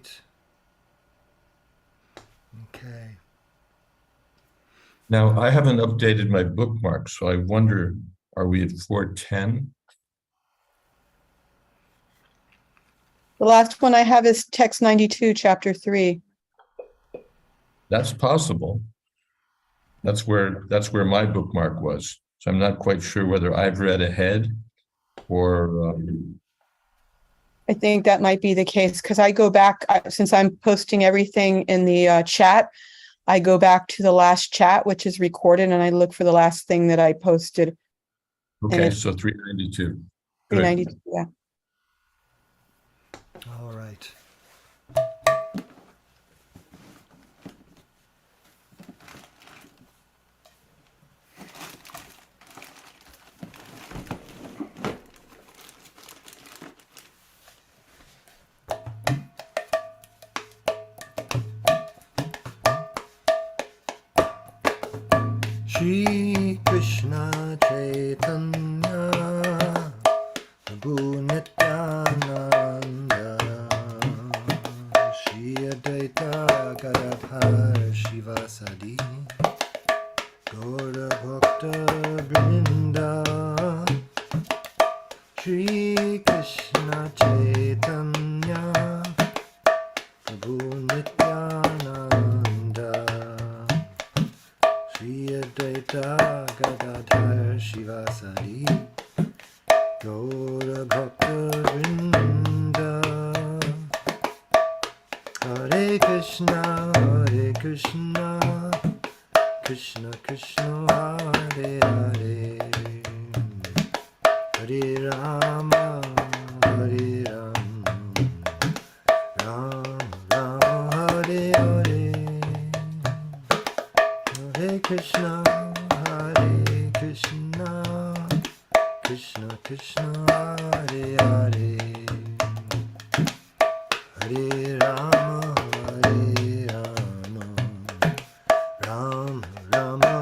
right. Okay. Now, I haven't updated my bookmark, so I wonder, are we at 410? The last one I have is text 92, chapter 3. That's possible. That's where my bookmark was. So I'm not quite sure whether I've read ahead or I think that might be the case because I go back, since I'm posting everything in the chat, I go back to the last chat, which is recorded, and I look for the last thing that I posted. okay, so 392. 392, yeah. All right. Shri Krishna Chaitanya Prabhu Nityananda Shri Jayādvaita Gadadhar Shivasadi Gaura Bhakta Vrinda Shri Krishna Chaitanya Prabhu Nityananda Shri Jayādvaita Gadadhar Shivasadi Gaura Bhakta Vrinda Hare Krishna Krishna Krishna Hare Hare Hare Rama Hare Rama Rama Rama Hare Hare Hare Krishna Krishna Krishna Hare Hare Hare Rama Rama Rama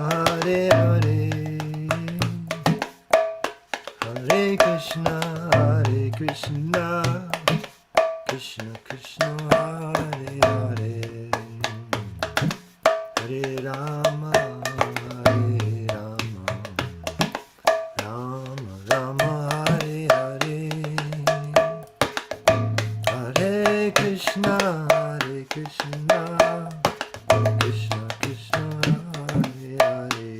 Hare Hare Hare Krishna Krishna Krishna Hare Hare Hare Rama Rama Rama Hare Hare Hare Krishna Krishna Krishna Hare Hare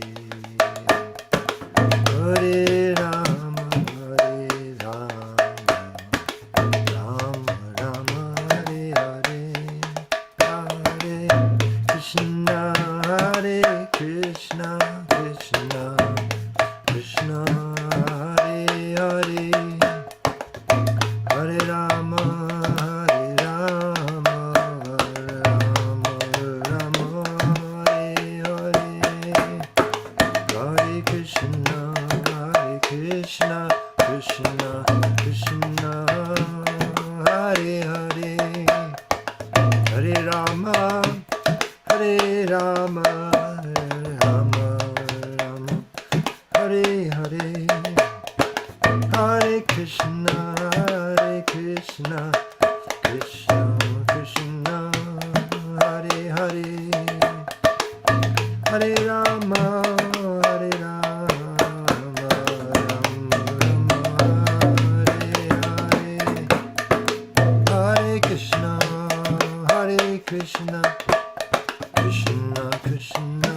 Hare Rama Rama Rama Hare Hare Hare Krishna Krishna Krishna Hare Hare Hare Rama Rama Rama Hare Hare Hare Krishna Krishna Krishna Hare Hare Hare Rama Rama Rama Hare Hare Hare Krishna Krishna Krishna Hare Hare Hare Rama Rama Hare Hare Hare Krishna Krishna Krishna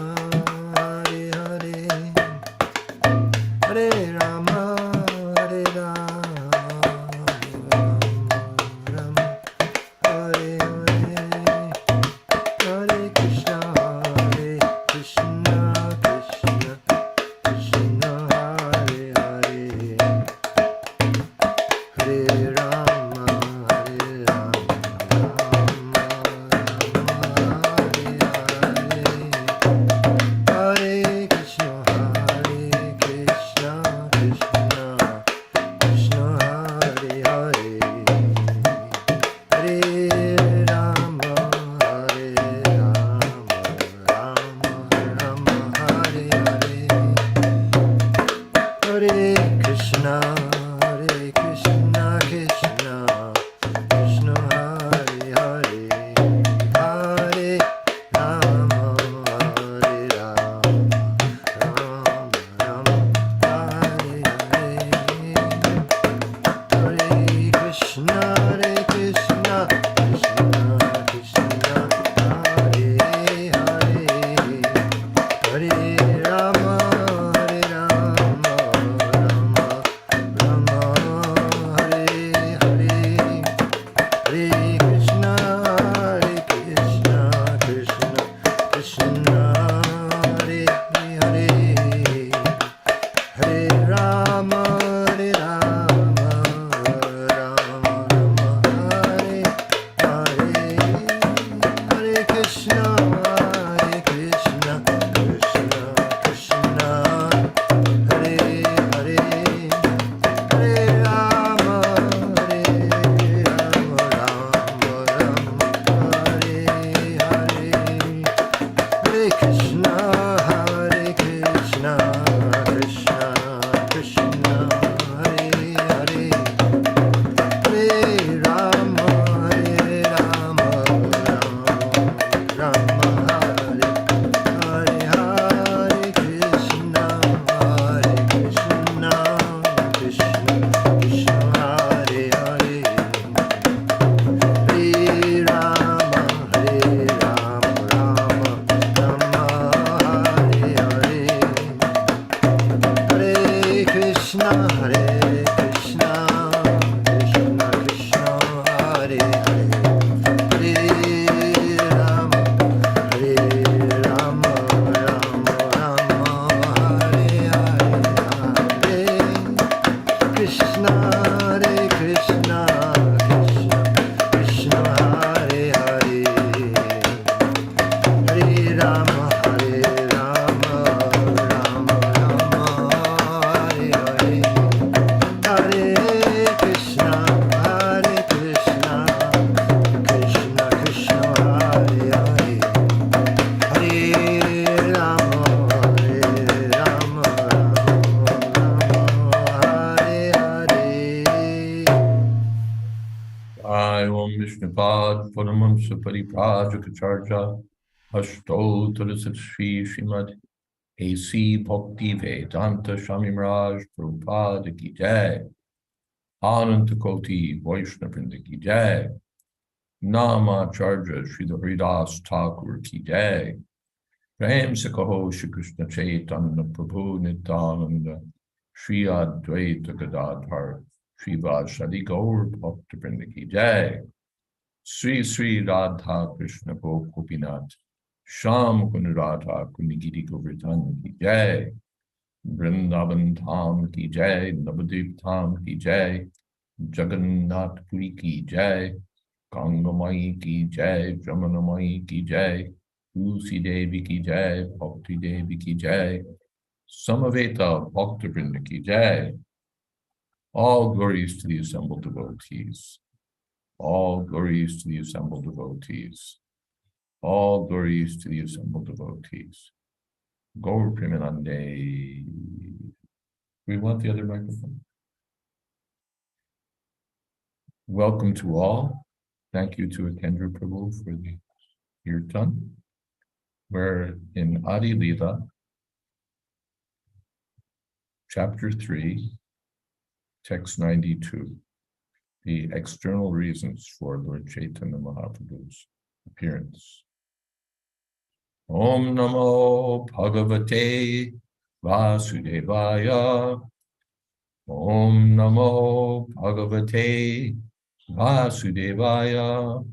Hare Hare Hare Rama Rama Krishna, Hare Krishna, Krishna Krishna, Hare Hare, Hare Rama, Hare Rama, Rama Rama, Hare Hare, Hare Krishna, Hare Krishna, Krishna Krishna, Hare Hare, Hare Rama, Hare Rama, Rama Rama, Hare Hare, Hare Krishna, Hare Krishna, Krishna Krishna, Hare Hare, Hare Rama, Hare Rama, Hare Hare. I Om Vishnupad Paramamsa Pariprajaka Ashtottara Shri Srimad A.C. Bhakti Vedanta Swami Maharaj Prabhupada Ki Jai, Ananta Koti Vaishnavrinda Ki Jai, Namacharya Sri Haridas Thakur Ki Jai, Prem Se Kaho Shri Krishna Chaitanya Prabhu Nityananda, Shri Advaita Gadadhar Shri Vashadi Gaur Bhaktivinoda Ki Jai, Sri Sri Radha Krishna Gopinath, Sham Kund Radha Kunigiri Govardhan Ki Jai, Vrindavan Dham Ki Jai, Navadvip Dham Ki Jai, Jagannath Puri Ki Jai, Gangamai Ki Jai, Jamunamai Ki Jai, Tulsi Devi Ki Jai, Bhakti Devi Ki Jai, Samaveta Bhaktivinoda Ki Jai. All glories to the assembled devotees. All glories to the assembled devotees. All glories to the assembled devotees. Gaur Premanande. We want the other microphone. Welcome to all. Thank you to Akendra Prabhu for the kirtan. We're in Adi Lila, chapter 3, text 92. The external reasons for Lord Chaitanya Mahaprabhu's appearance. Om Namo Bhagavate Vasudevaya. Om Namo Bhagavate Vasudevaya.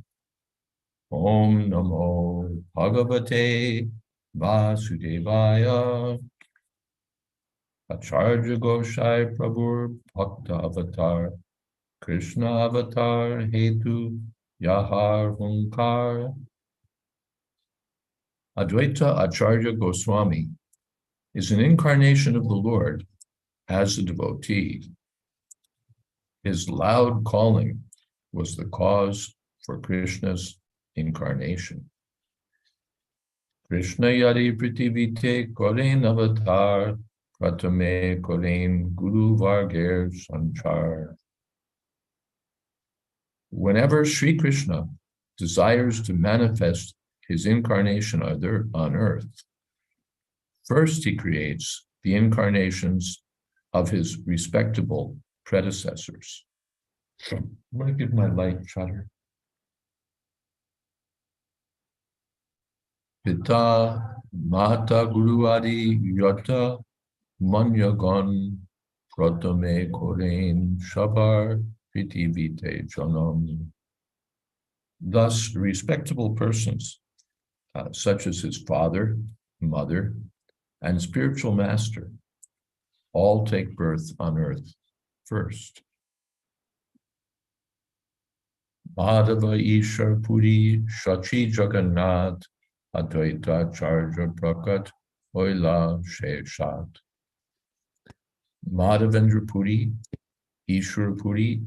Om Namo Bhagavate Vasudevaya. Acharya Goshai Prabhu Bhakta Avatar, Krishna Avatar Hetu Yahar Hunkar. Advaita Acharya Goswami is an incarnation of the Lord as a devotee. His loud calling was the cause for Krishna's incarnation. Krishna Yadi Pritivite Koren Avatar Pratame Koren Guru Varger Sanchar. Whenever Sri Krishna desires to manifest his incarnation on earth, first he creates the incarnations of his respectable predecessors. I'm going to give my light shutter. Pita Mata Guru Adi Yata Manyagan Pratame Koren Shabar Pritivite Janam. Thus, respectable persons, such as his father, mother, and spiritual master, all take birth on earth first. Madhava Ishar Puri Shachi Jagannath Advaita Charja Prakat Oila Sheshat. Madhavendra Puri, Ishwar Puri,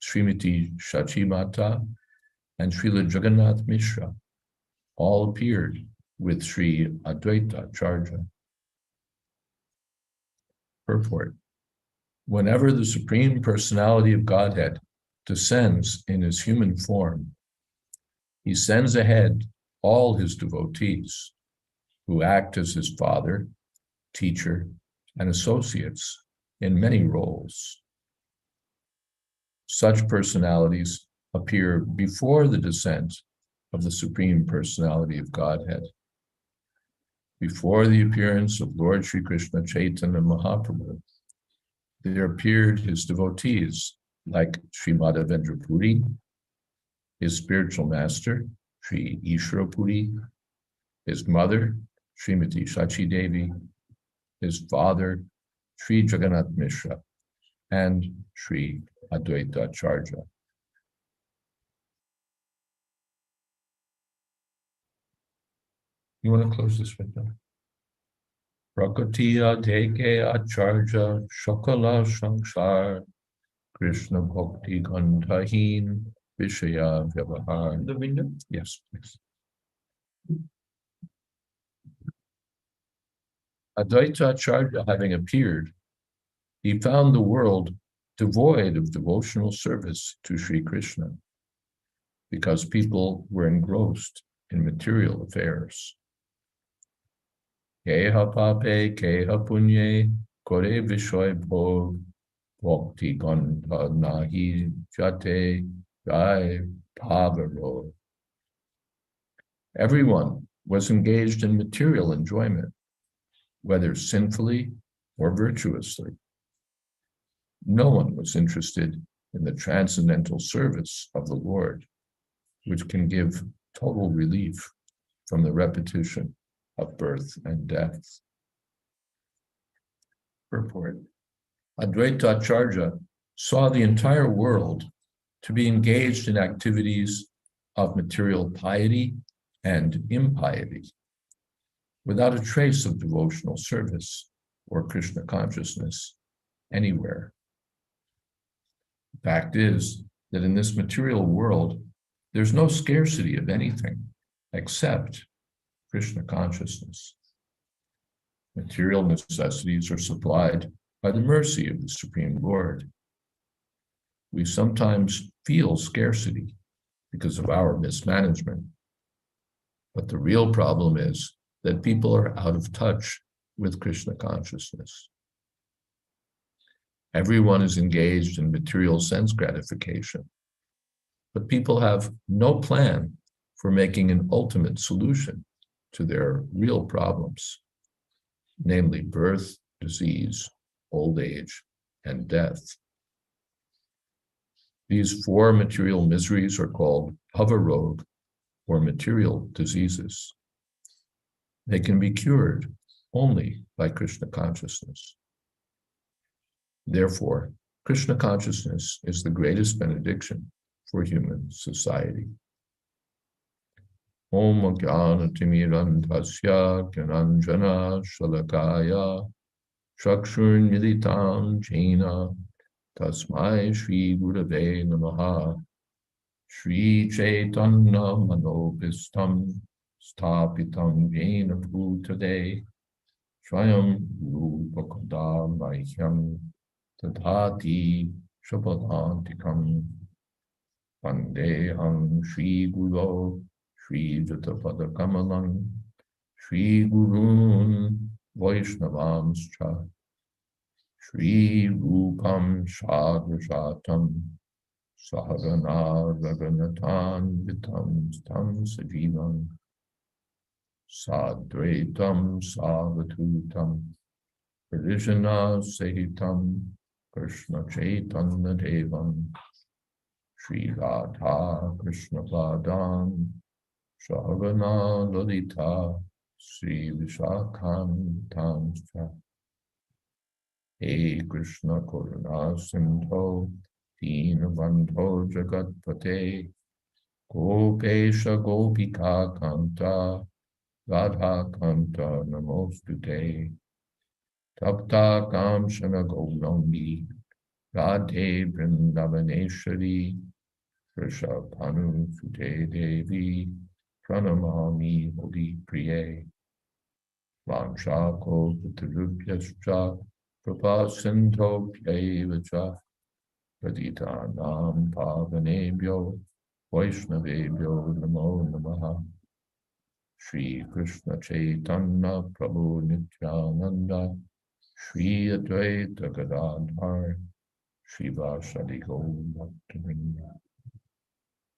Srimati Shachi Mata, and Srila Jagannath Mishra all appeared with Sri Advaita Charja. Purport. Whenever the Supreme Personality of Godhead descends in his human form, he sends ahead all his devotees, who act as his father, teacher, and associates in many roles. Such personalities appear before the descent of the Supreme Personality of Godhead, before the appearance of Lord Sri Krishna Chaitanya Mahaprabhu there appeared his devotees like Sri Madhavendra Puri, his spiritual master, Sri Ishvara Puri, his mother, Srimati Shachi Devi, his father, Sri Jagannath Mishra, and Sri Advaita Acharya. You want to close this window? Prakatiya Deke Acharya Shakala Sangsar Krishna Bhakti Gandhahin Vishaya Vyavahar. The window? Yes, please. Advaita Acharya having appeared, he found the world devoid of devotional service to Sri Krishna because people were engrossed in material affairs. Keha pape, keha punye, kore vishoy bhog, bhakti gandha nahi jate, jai pavaro. Everyone was engaged in material enjoyment, whether sinfully or virtuously. No one was interested in the transcendental service of the Lord, which can give total relief from the repetition of birth and death. Purport. Advaita Acharya saw the entire world to be engaged in activities of material piety and impiety, without a trace of devotional service or Krishna consciousness anywhere. The fact is that in this material world, there's no scarcity of anything except Krishna consciousness. Material necessities are supplied by the mercy of the Supreme Lord. We sometimes feel scarcity because of our mismanagement, but the real problem is that people are out of touch with Krishna consciousness. Everyone is engaged in material sense gratification, but people have no plan for making an ultimate solution to their real problems, namely birth, disease, old age, and death. These four material miseries are called bhavarog, or material diseases. They can be cured only by Krishna consciousness. Therefore, Krishna consciousness is the greatest benediction for human society. Om Jnana Timirandhasya Gyananjana Shalakaya Chakshur Militam Jena Tasmai Shri Gurave Namaha Shri Chaitanya Manobhistam Sthapitam Jena Bhutade Swayam Rupakada Mahyam Tadhati Shapadantikam Vandeham Shri Guru Shri Jatapada Kamalam Shri Gurun Vaishnavanscha Shri Rupam Shadrajatam Sahagana Raganathan Vitam Tam Sajivam Sadvaitam Savatutam Parishana Sahitam Krishna Chaitanya Devam Shri Radha Krishna Padam Shavana Lalita Sri Vishakam Tamscha He Krishna Karuna Sindho Dina Bandho Jagatpate Gopesha Gopika Kanta Radha Kanta Namostute Tapta Kamshana Gaurami Radhe Vrindavaneshwari Rishabhanu Sute Devi Pranamami Holi Priye Vanshako Pitarubhyascha Prabhasinto Pyevacha Paditanam Pavanebhyo Vaishnavebhyo Namo Namaha Shri Krishna Chaitanya Prabhu Nityananda Shri Advaita Gadadhar Shri Vasadi Bhaktivinoda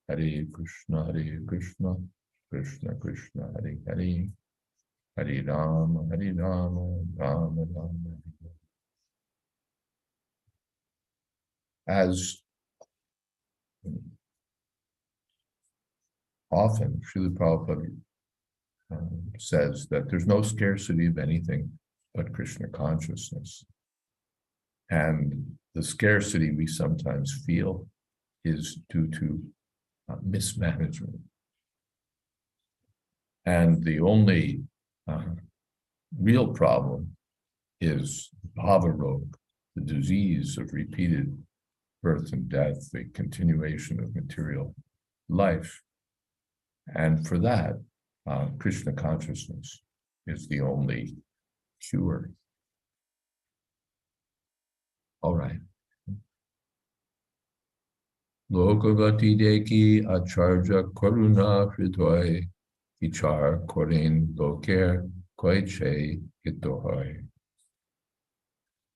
Hare Krishna, Krishna Krishna, Hare Hare, Hare Rama, Rama Rama, Hare As often, Srila Prabhupada says that there's no scarcity of anything but Krishna consciousness. And the scarcity we sometimes feel is due to mismanagement. And the only real problem is bhava roga, the disease of repeated birth and death, the continuation of material life. And for that, Krishna consciousness is the only cure. All right. Lokagati deki acharya karuna hridoy vichar korin loker koiche hitohoy.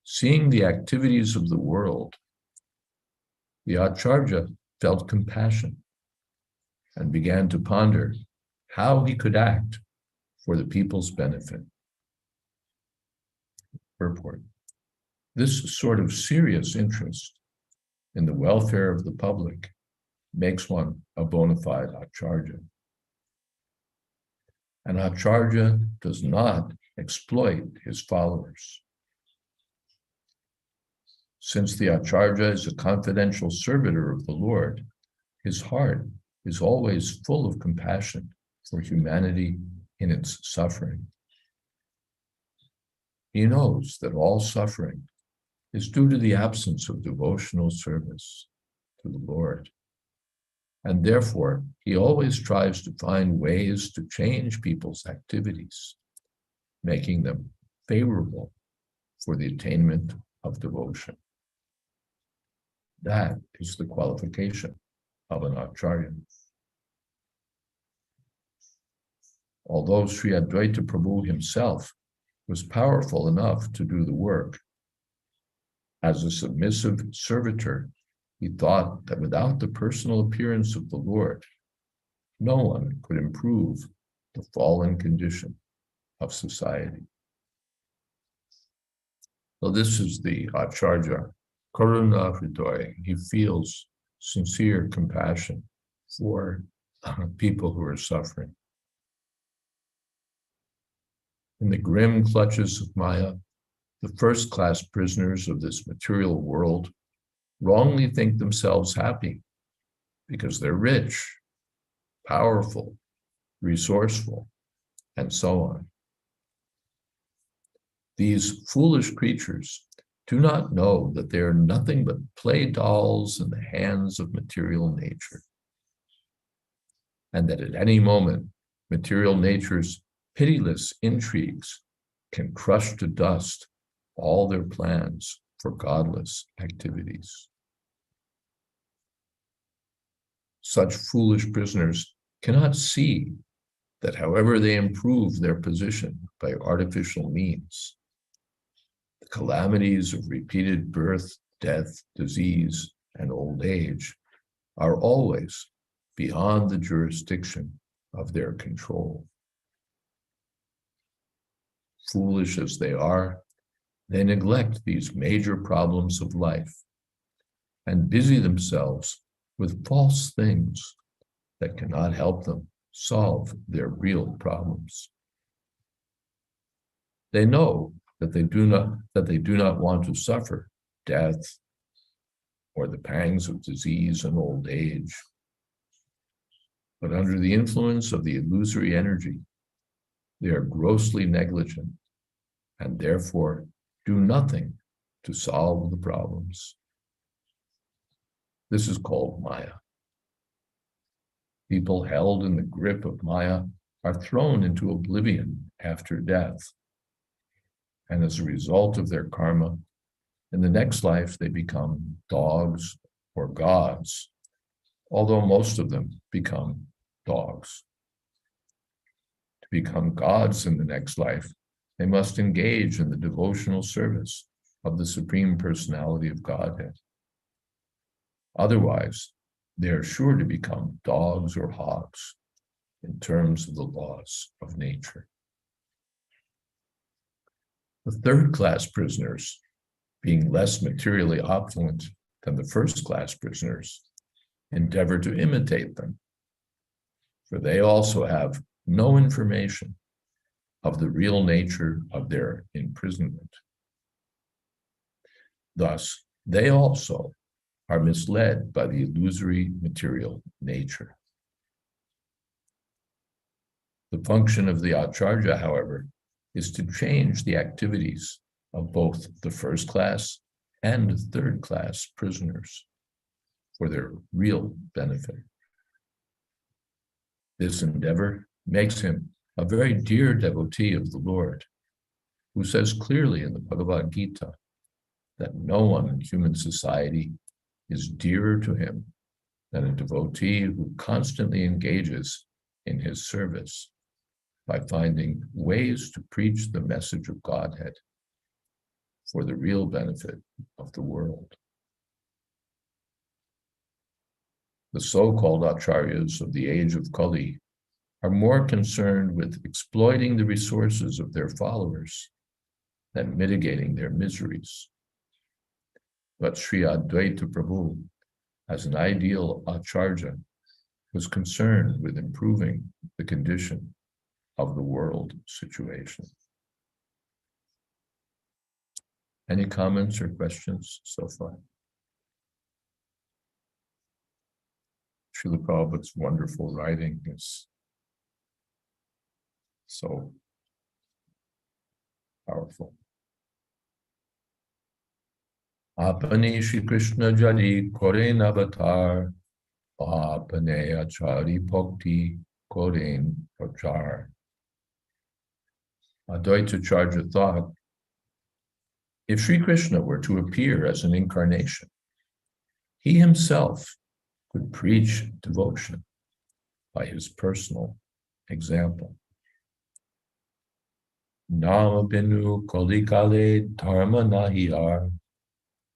Seeing the activities of the world, the acharya felt compassion and began to ponder how he could act for the people's benefit. Purport. This sort of serious interest in the welfare of the public makes one a bona fide acharya. An acharya does not exploit his followers. Since the acharya is a confidential servitor of the Lord, his heart is always full of compassion for humanity in its suffering. He knows that all suffering is due to the absence of devotional service to the Lord. And therefore, he always tries to find ways to change people's activities, making them favorable for the attainment of devotion. That is the qualification of an acharya. Although Jayādvaita Prabhu himself was powerful enough to do the work, as a submissive servitor, he thought that without the personal appearance of the Lord, no one could improve the fallen condition of society. So this is the acharya, karuna hridoy. He feels sincere compassion for people who are suffering. In the grim clutches of Maya, the first-class prisoners of this material world wrongly think themselves happy because they're rich, powerful, resourceful, and so on. These foolish creatures do not know that they are nothing but play dolls in the hands of material nature, and that at any moment, material nature's pitiless intrigues can crush to dust all their plans for godless activities. Such foolish prisoners cannot see that however they improve their position by artificial means, the calamities of repeated birth, death, disease, and old age are always beyond the jurisdiction of their control. Foolish as they are, they neglect these major problems of life and busy themselves with false things that cannot help them solve their real problems. They know that they do not want to suffer death or the pangs of disease and old age. But under the influence of the illusory energy, they are grossly negligent and therefore do nothing to solve the problems. This is called Maya. People held in the grip of Maya are thrown into oblivion after death. And as a result of their karma, in the next life they become dogs or gods, although most of them become dogs. To become gods in the next life, they must engage in the devotional service of the Supreme Personality of Godhead. Otherwise, they are sure to become dogs or hogs in terms of the laws of nature. The third-class prisoners, being less materially opulent than the first-class prisoners endeavor to imitate them, for they also have no information of the real nature of their imprisonment. Thus, they also are misled by the illusory material nature. The function of the Acharya, however, is to change the activities of both the first-class and third-class prisoners for their real benefit. This endeavor makes him a very dear devotee of the Lord, who says clearly in the Bhagavad Gita that no one in human society is dearer to him than a devotee who constantly engages in his service by finding ways to preach the message of Godhead for the real benefit of the world. The so-called acharyas of the age of Kali are more concerned with exploiting the resources of their followers than mitigating their miseries. But Jayādvaita Prabhu, as an ideal acharya, was concerned with improving the condition of the world situation. Any comments or questions so far? Srila Prabhupada's wonderful writing is so powerful. Apani Shri Krishna Jali Koren Avatar, Apane Achari Bhakti Koren Prachar. Advaita Acharya thought, if Sri Krishna were to appear as an incarnation, he himself could preach devotion by his personal example. Nama binu kolikale dharma nahiyar,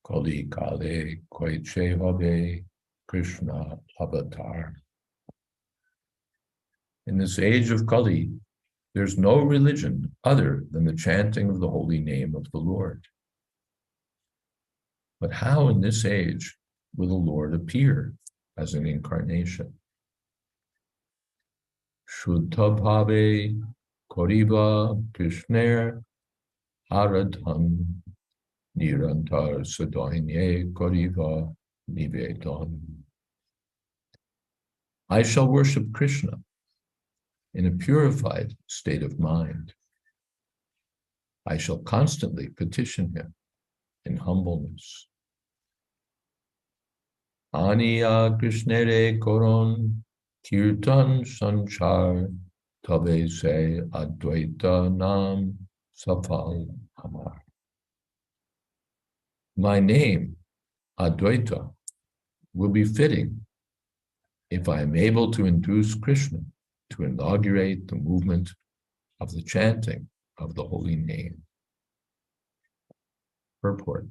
kolikale koiche habe Krishna avatar. In this age of Kali, there's no religion other than the chanting of the holy name of the Lord. But how in this age will the Lord appear as an incarnation? Shuddha bhave koriva krishner haradhan nirantar sadohine koriva nivedon. I shall worship Krishna in a purified state of mind. I shall constantly petition him in humbleness. Aniya Krishnere Koron Kirtan Sanchar Tabe Se Advaita Nam Safal Amar. My name, Advaita, will be fitting if I am able to induce Krishna to inaugurate the movement of the chanting of the holy name. Purport.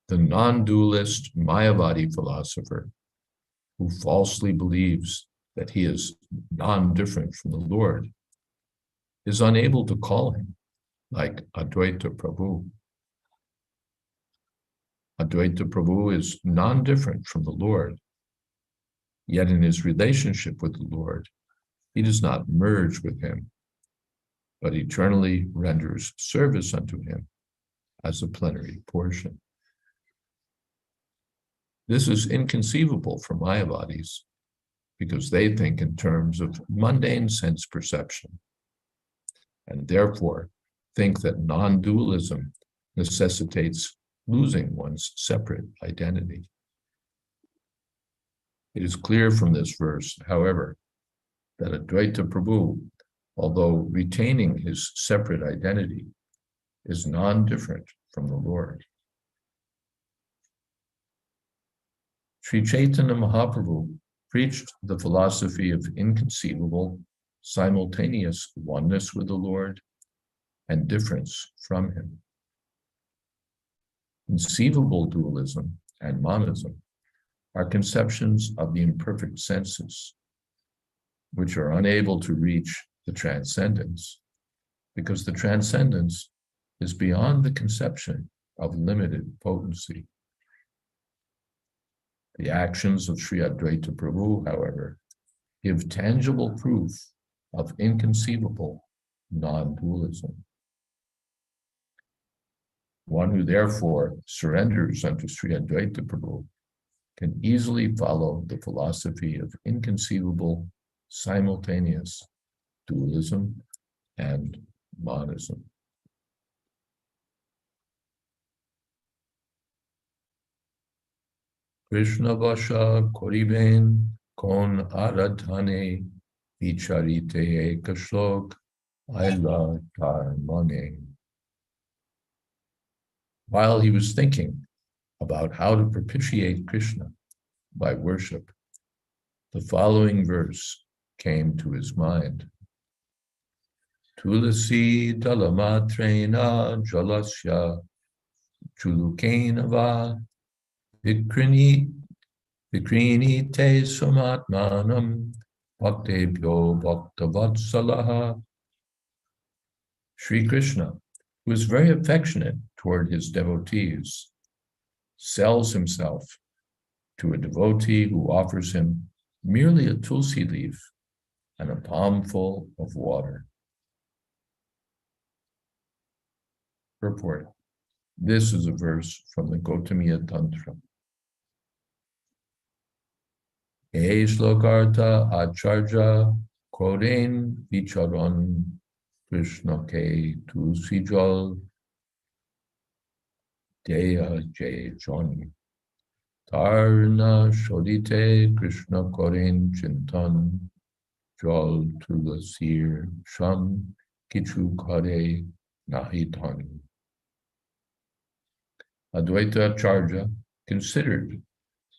The non-dualist Mayavadi philosopher, who falsely believes that he is non-different from the Lord, is unable to call him like Advaita Prabhu. Advaita Prabhu is non-different from the Lord, yet in his relationship with the Lord, he does not merge with him, but eternally renders service unto him as a plenary portion. This is inconceivable for Mayavadis because they think in terms of mundane sense perception and therefore think that non-dualism necessitates losing one's separate identity. It is clear from this verse, however, that Advaita Prabhu, although retaining his separate identity, is non-different from the Lord. Sri Chaitanya Mahaprabhu preached the philosophy of inconceivable, simultaneous oneness with the Lord and difference from him. Conceivable dualism and monism are conceptions of the imperfect senses, which are unable to reach the transcendence, because the transcendence is beyond the conception of limited potency. The actions of Sri Advaita Prabhu, however, give tangible proof of inconceivable non-dualism. One who therefore surrenders unto Sri Advaita Prabhu can easily follow the philosophy of inconceivable simultaneous dualism and monism. Krishna Vasha Koriben Kon Aradhane Vicharite Ekashlok Aila Karmane. While he was thinking about how to propitiate Krishna by worship, the following verse came to his mind. Tulasi dalamatrena jalasya chulukenava vikrini te samatmanam bhaktebhyo bhaktavatsalaha. Sri Krishna, who is very affectionate toward his devotees, sells himself to a devotee who offers him merely a tulsi leaf and a palmful of water. Purport. This is a verse from the Gautamiya Tantra. Shlokarta acharya koren vicharon Krishna ke tulsi jal deya jay jani tarna shodite Krishna koren chintan jal tulasir sham kichu kare nahitani. Advaita Acharya considered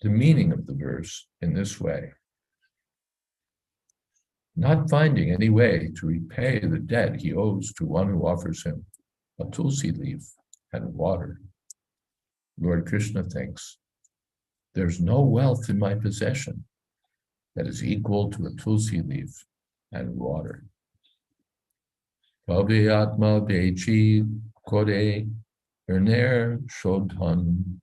the meaning of the verse in this way. Not finding any way to repay the debt he owes to one who offers him a tulsi leaf and water, Lord Krishna thinks, there's no wealth in my possession that is equal to a tulsi leaf and water. Atma bechi kore erner shodhan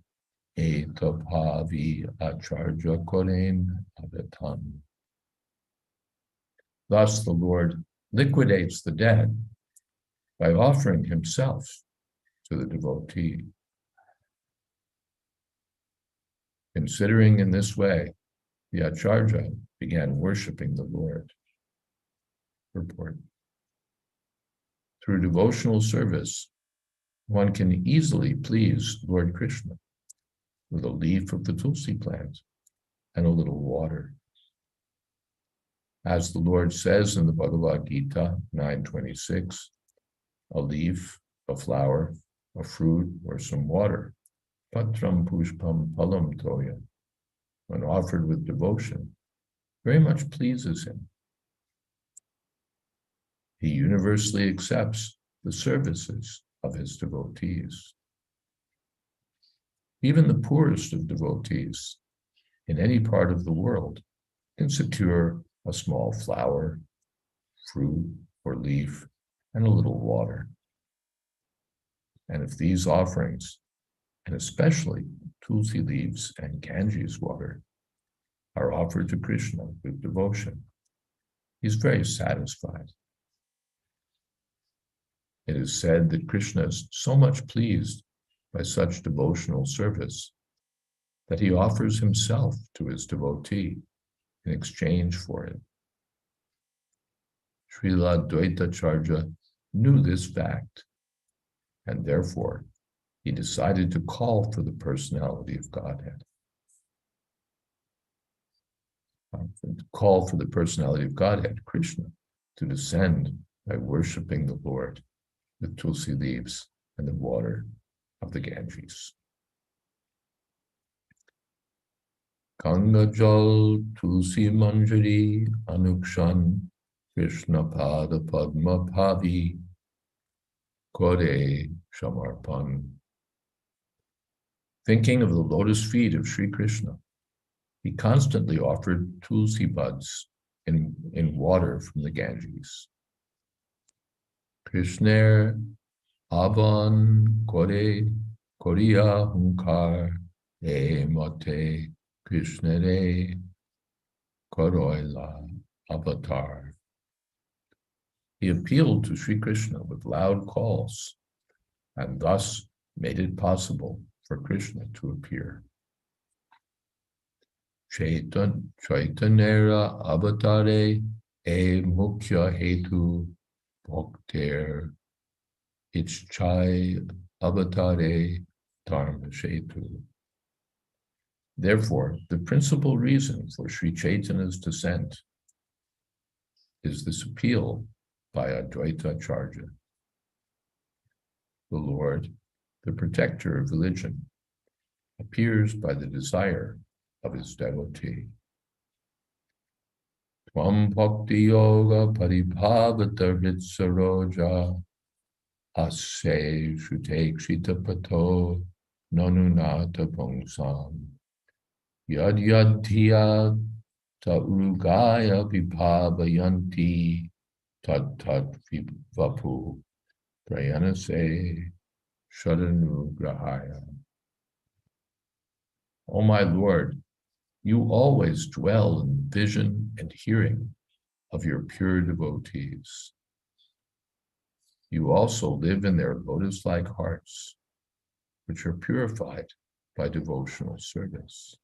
etaphavi acharya koren avatan. Thus the Lord liquidates the debt by offering himself to the devotee. Considering in this way, the Acharya began worshiping the Lord. Purport. Through devotional service, one can easily please Lord Krishna with a leaf of the tulsi plant and a little water. As the Lord says in the Bhagavad Gita 9:26, a leaf, a flower, a fruit, or some water, patram pushpam palam toya, when offered with devotion, very much pleases him. He universally accepts the services of his devotees. Even the poorest of devotees in any part of the world can secure a small flower, fruit, or leaf, and a little water. And if these offerings, and especially tulsi leaves and Ganges water, are offered to Krishna with devotion, he's very satisfied. It is said that Krishna is so much pleased by such devotional service that he offers himself to his devotee in exchange for it. Srila Advaita Acharya knew this fact, and therefore he decided to call for the personality of Godhead. Call for the personality of Godhead, Krishna, to descend by worshiping the Lord with tulsi leaves and the water of the Ganges. Ganga Jal Tulsi Manjari Anukshan Krishna Pada Padma Pavi Kore Shamarpan. Thinking of the lotus feet of Sri Krishna, he constantly offered tulsi buds in water from the Ganges. Krishner Avan Kore Korea Hunkar E Mate Krishna Re Koroila Avatar. He appealed to Sri Krishna with loud calls and thus made it possible for Krishna to appear. Chaitanera Avatare E Mukhya Hetu Bhaktir Ichchai Avatare Dharma Shetu. Therefore, the principal reason for Sri Chaitanya's descent is this appeal by Advaita Acharya. The Lord, the protector of religion, appears by the desire of his devotee. Tvam bhakti yoga paribhavata hitsaroja ase shute kshita pato nanunata pungsam yad yadhiya ta urugaya vibhavayanti tat tat vapu prayanase shadanugrahaya. O my Lord, you always dwell in vision and hearing of your pure devotees. You also live in their lotus-like hearts, which are purified by devotional service.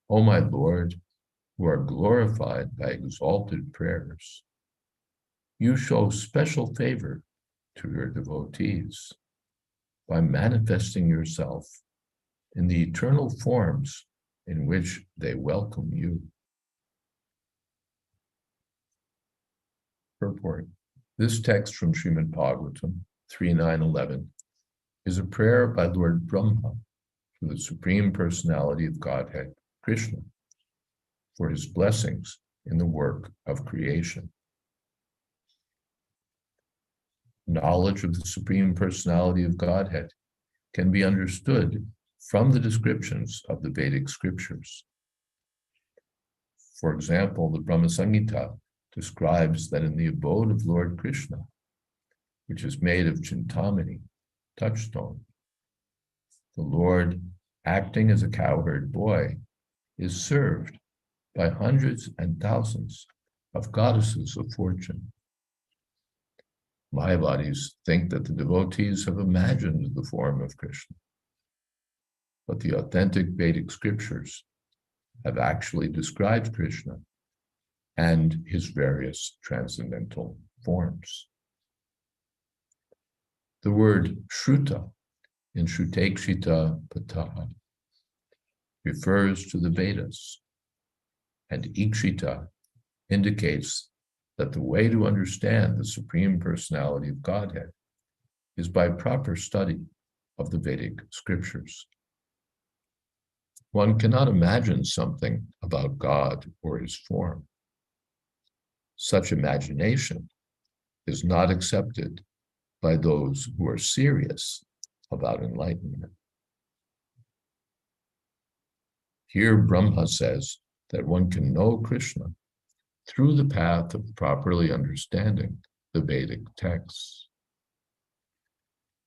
O my Lord, who are glorified by exalted prayers, you show special favor to your devotees by manifesting yourself in the eternal forms in which they welcome you. Purport. This text from Srimad Bhagavatam 3.9.11 is a prayer by Lord Brahma to the Supreme Personality of Godhead, Krishna, for his blessings in the work of creation. Knowledge of the Supreme Personality of Godhead can be understood from the descriptions of the Vedic scriptures. For example, the Brahma Samhita describes that in the abode of Lord Krishna, which is made of Chintamani, touchstone, the Lord, acting as a cowherd boy, is served by hundreds and thousands of goddesses of fortune. Mayavadis think that the devotees have imagined the form of Krishna, but the authentic Vedic scriptures have actually described Krishna and his various transcendental forms. The word Shruta in Shrutekshita Pataha refers to the Vedas, and Ikshita indicates that the way to understand the Supreme Personality of Godhead is by proper study of the Vedic scriptures. One cannot imagine something about God or his form. Such imagination is not accepted by those who are serious about enlightenment. Here Brahma says that one can know Krishna through the path of properly understanding the Vedic texts.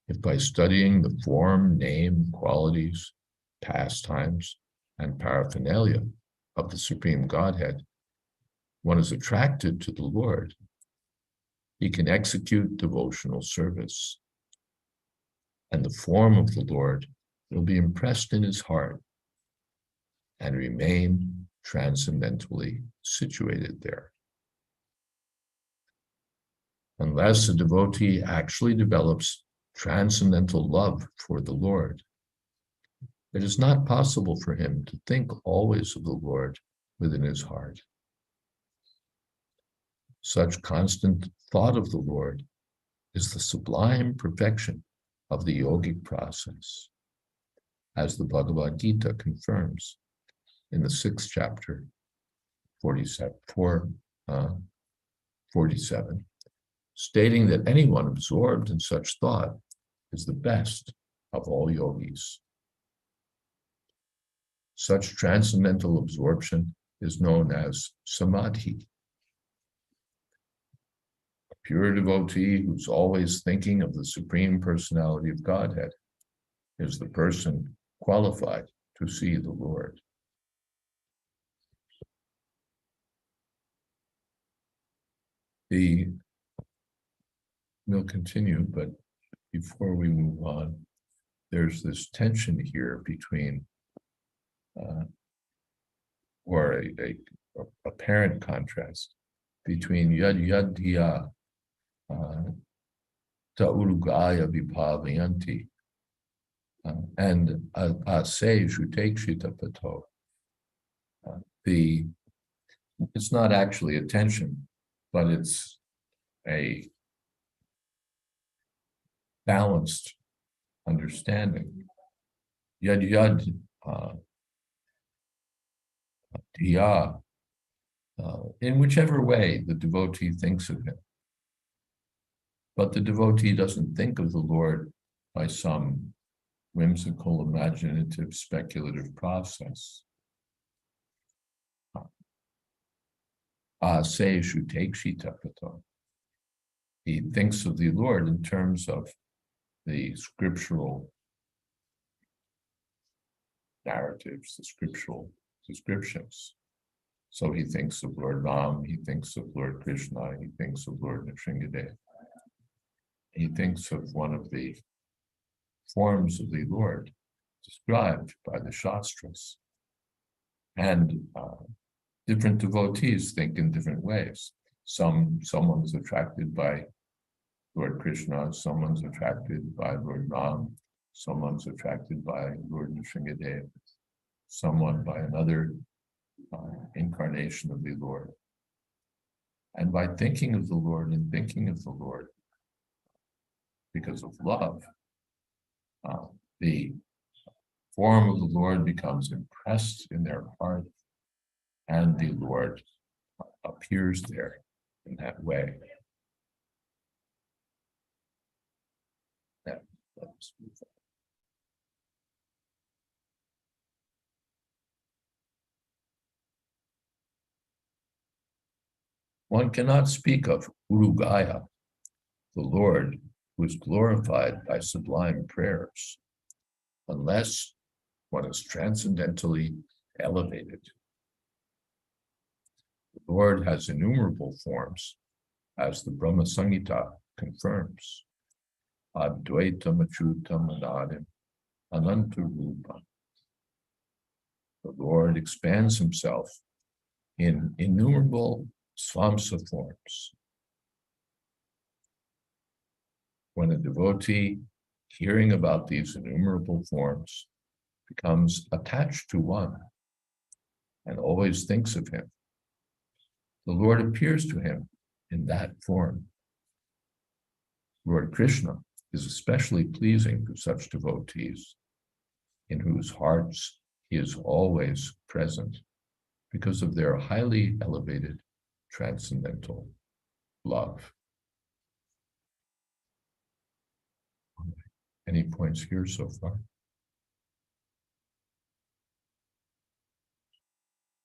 If by studying the form, name, qualities, pastimes, and paraphernalia of the Supreme Godhead, one is attracted to the Lord, he can execute devotional service, and the form of the Lord will be impressed in his heart and remain transcendentally situated there. Unless a devotee actually develops transcendental love for the Lord, it is not possible for him to think always of the Lord within his heart. Such constant thought of the Lord is the sublime perfection of the yogic process, as the Bhagavad Gita confirms in the 6th chapter, 47, stating that anyone absorbed in such thought is the best of all yogis. Such transcendental absorption is known as samadhi. A pure devotee who's always thinking of the Supreme Personality of Godhead is the person qualified to see the Lord. We'll continue, but before we move on, there's this tension here between, or a apparent contrast between yad ta urugaya vipavayanti and ase jutekshita pato. It's not actually a tension, but it's a balanced understanding. Yad diya, in whichever way the devotee thinks of him. But the devotee doesn't think of the Lord by some whimsical, imaginative, speculative process. He thinks of the Lord in terms of the scriptural narratives, the scriptural descriptions. So he thinks of Lord Ram, he thinks of Lord Krishna, he thinks of Lord Nrsimhadev. He thinks of one of the forms of the Lord described by the Shastras. And different devotees think in different ways. Someone's attracted by Lord Krishna, someone's attracted by Lord Ram, someone's attracted by Lord Nrsimhadev, someone by another incarnation of the Lord. And by thinking of the Lord and thinking of the Lord because of love, the form of the Lord becomes impressed in their heart, and the Lord appears there in that way. Let's move on. One cannot speak of Urugaya, the Lord who is glorified by sublime prayers, unless one is transcendentally elevated. The Lord has innumerable forms, as the Brahma Samhita confirms. Advaita Machuta Manadim Anantarupa. The Lord expands himself in innumerable svamsa forms. When a devotee, hearing about these innumerable forms, becomes attached to one and always thinks of him, the Lord appears to him in that form. Lord Krishna is especially pleasing to such devotees, in whose hearts he is always present because of their highly elevated transcendental love. Any points here so far?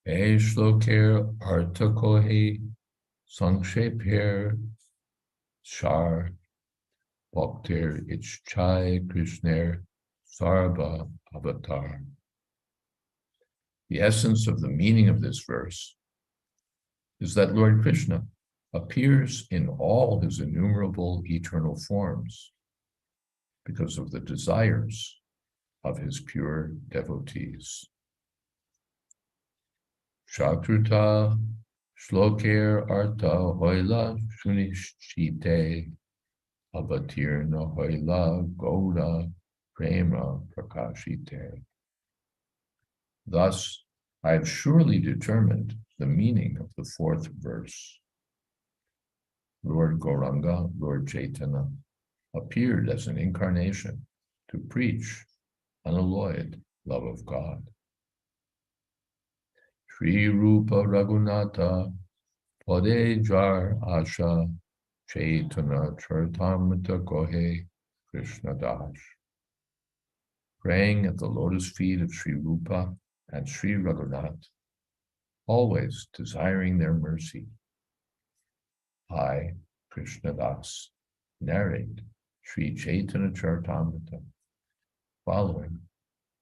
Shloker artakohi sangsheper shar bhaktir ichchai krishner sarva avatar. The essence of the meaning of this verse is that Lord Krishna appears in all his innumerable eternal forms because of the desires of his pure devotees. Shakruta shloker arta hoila shunishite avatirna hoila goda prema prakashite. Thus, I have surely determined the meaning of the fourth verse. Lord Gauranga, Lord Chaitanya, appeared as an incarnation to preach unalloyed love of God. Sri Rupa Raghunatha Pade Jar Asha Chaitanya Charitamrita Gohe Krishna Das. Praying at the lotus feet of Sri Rupa and Sri Raghunath, always desiring their mercy, I, Krishna Das, narrate Sri Chaitanya Charitamrita, following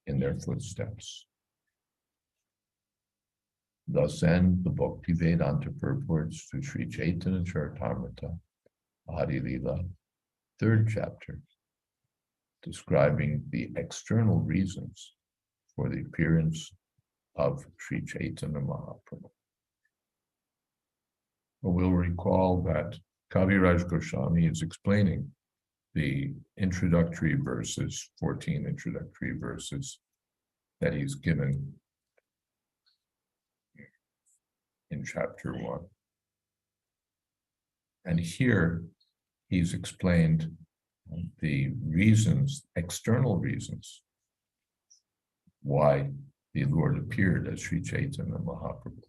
in their footsteps. Thus end the Bhaktivedanta purports to Sri Chaitanya Charitamrita, Adi Lila, 3rd chapter, describing the external reasons for the appearance of Sri Chaitanya Mahaprabhu. We'll recall that Kaviraj Goswami is explaining the introductory verses, 14 introductory verses that he's given in chapter 1. And here he's explained the reasons, external reasons, why the Lord appeared as Sri Chaitanya Mahaprabhu.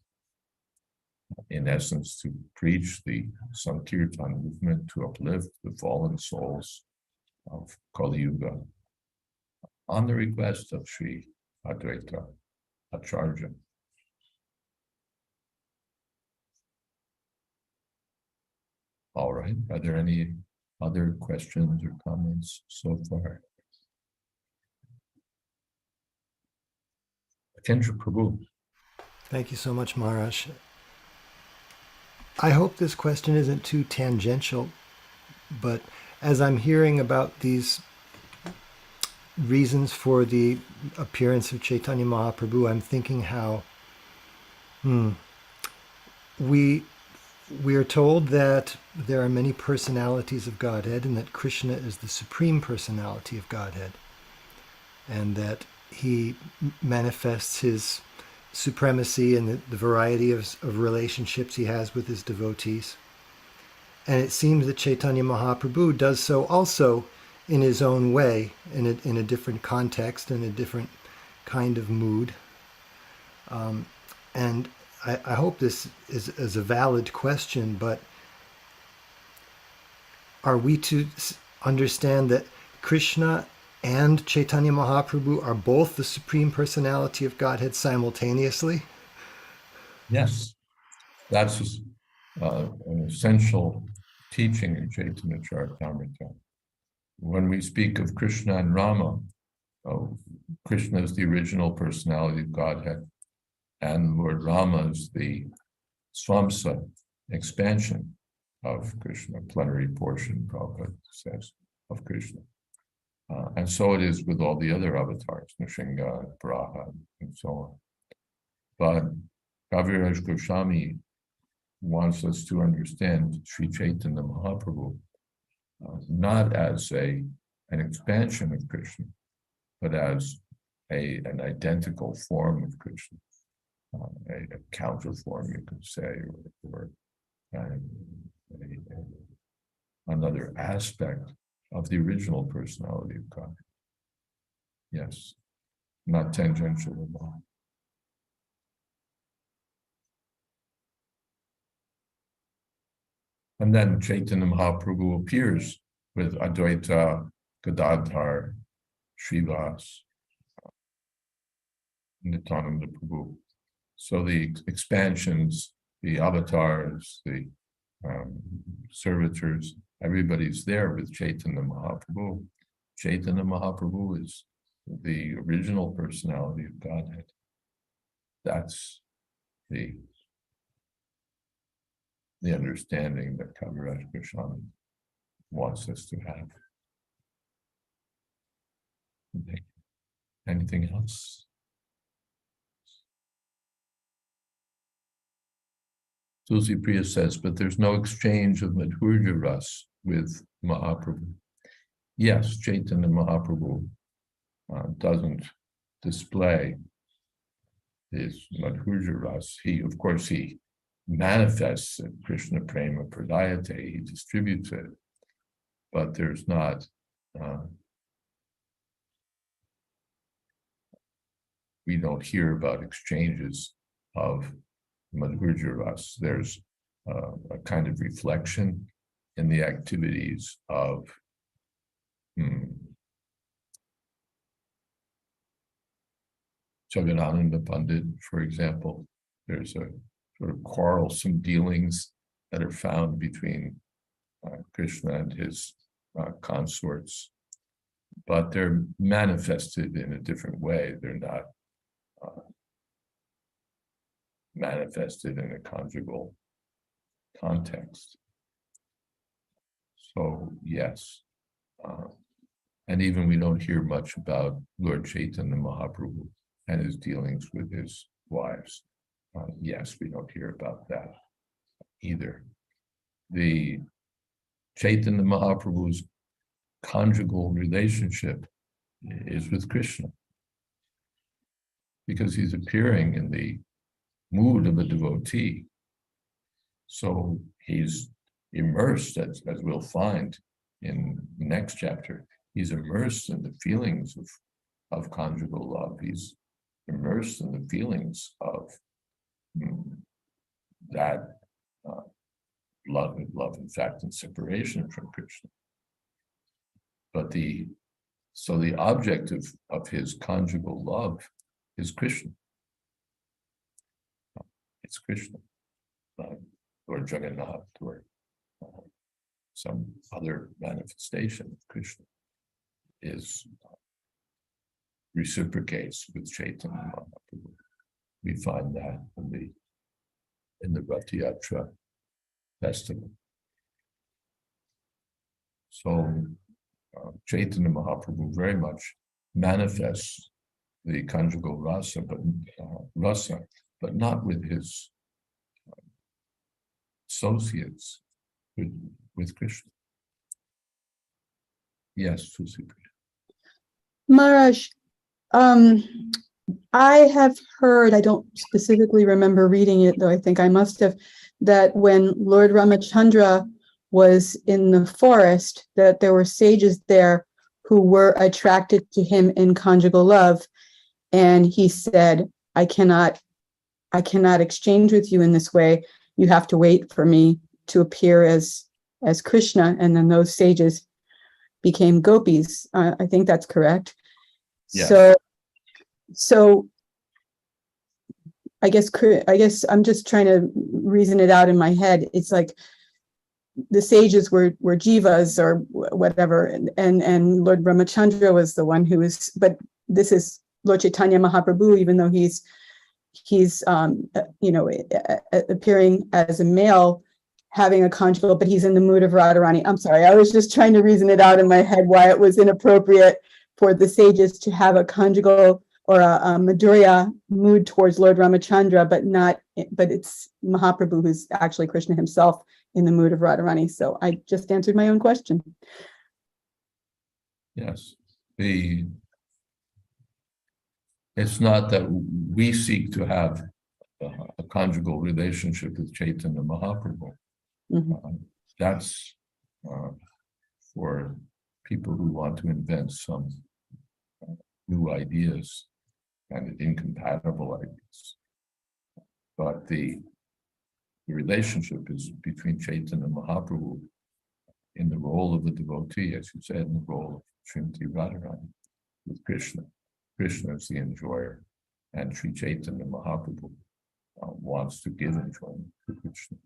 In essence, to preach the Sankirtan movement, to uplift the fallen souls of Kali Yuga, on the request of Sri Advaita Acharya. All right, are there any other questions or comments so far? Kendra Prabhu. Thank you so much, Maharaj. I hope this question isn't too tangential, but as I'm hearing about these reasons for the appearance of Chaitanya Mahaprabhu, I'm thinking how we are told that there are many personalities of Godhead and that Krishna is the supreme personality of Godhead, and that he manifests his supremacy in the variety of relationships he has with his devotees. And it seems that Chaitanya Mahaprabhu does so also in his own way, in a different context, in a different kind of mood. And I hope this is a valid question, but are we to understand that Krishna and Chaitanya Mahaprabhu are both the Supreme Personality of Godhead simultaneously? Yes, that's an essential teaching in Chaitanya Charitamrita. When we speak of Krishna and Rama, Krishna is the original personality of Godhead, and Lord Rama is the Swamsa, expansion of Krishna, plenary portion, Prabhupada says, of Krishna. And so it is with all the other avatars, Nrsimha, Varaha, and so on. But Kaviraj Goswami wants us to understand Sri Chaitanya Mahaprabhu not as an expansion of Krishna, but as an identical form of Krishna, a counter form, you could say, or another aspect of the original personality of God. Yes, not tangential at all. And then Chaitanya Mahaprabhu appears with Advaita, Gadadhar, Srivas, Nityananda Prabhu. So the expansions, the avatars, the servitors, everybody's there with Chaitanya Mahaprabhu. Chaitanya Mahaprabhu is the original personality of Godhead. That's the understanding that Kaviraj Goswami wants us to have. Anything else? Tulsi Priya says, but there's no exchange of Madhurya Ras with Mahaprabhu. Yes, Chaitanya Mahaprabhu doesn't display his Madhurya Ras. Of course, he manifests Krishna Prema Pradayate, he distributes it, but there's not, we don't hear about exchanges of Madhurya Ras. There's a kind of reflection in the activities of Jagadananda Pandit, for example. There's a sort of quarrelsome dealings that are found between Krishna and his consorts. but they're manifested in a different way. They're not manifested in a conjugal context. So yes, and even we don't hear much about Lord Chaitanya Mahaprabhu and his dealings with his wives. Yes, we don't hear about that either. The Chaitanya Mahaprabhu's conjugal relationship is with Krishna, because he's appearing in the mood of a devotee. So he's immersed, as we'll find in the next chapter, he's immersed in the feelings of conjugal love. He's immersed in the feelings of that love, in fact, and separation from Krishna. But the object of his conjugal love is Krishna. It's Krishna, or Jagannath, or some other manifestation of Krishna reciprocates with Chaitanya Mahaprabhu. We find that in the Rath Yatra festival. So Chaitanya Mahaprabhu very much manifests the conjugal rasa, but not with his associates, with Krishna. Yes, Susi. Maharaj, I have heard, I don't specifically remember reading it, though I think I must have, that when Lord Ramachandra was in the forest, that there were sages there who were attracted to him in conjugal love. And he said, I cannot exchange with you in this way. You have to wait for me to appear as Krishna. And then those sages became gopis. I think that's correct. Yes. So I guess I'm just trying to reason it out in my head. It's like the sages were jivas or whatever, and Lord Ramachandra was the one who was. But this is Lord Chaitanya Mahaprabhu, even though he's appearing as a male, having a conjugal, but he's in the mood of Radharani. I'm sorry, I was just trying to reason it out in my head why it was inappropriate for the sages to have a conjugal or a Madhurya mood towards Lord Ramachandra, but it's Mahaprabhu who's actually Krishna himself in the mood of Radharani. So I just answered my own question. Yes. It's not that we seek to have a conjugal relationship with Chaitanya Mahaprabhu. Mm-hmm. That's for people who want to invent some new ideas and incompatible ideas. But the relationship is between Chaitanya Mahaprabhu in the role of a devotee, as you said, in the role of Srimati Radharani, with Krishna. Krishna is the enjoyer, and Sri Chaitanya Mahaprabhu wants to give enjoyment to Krishna.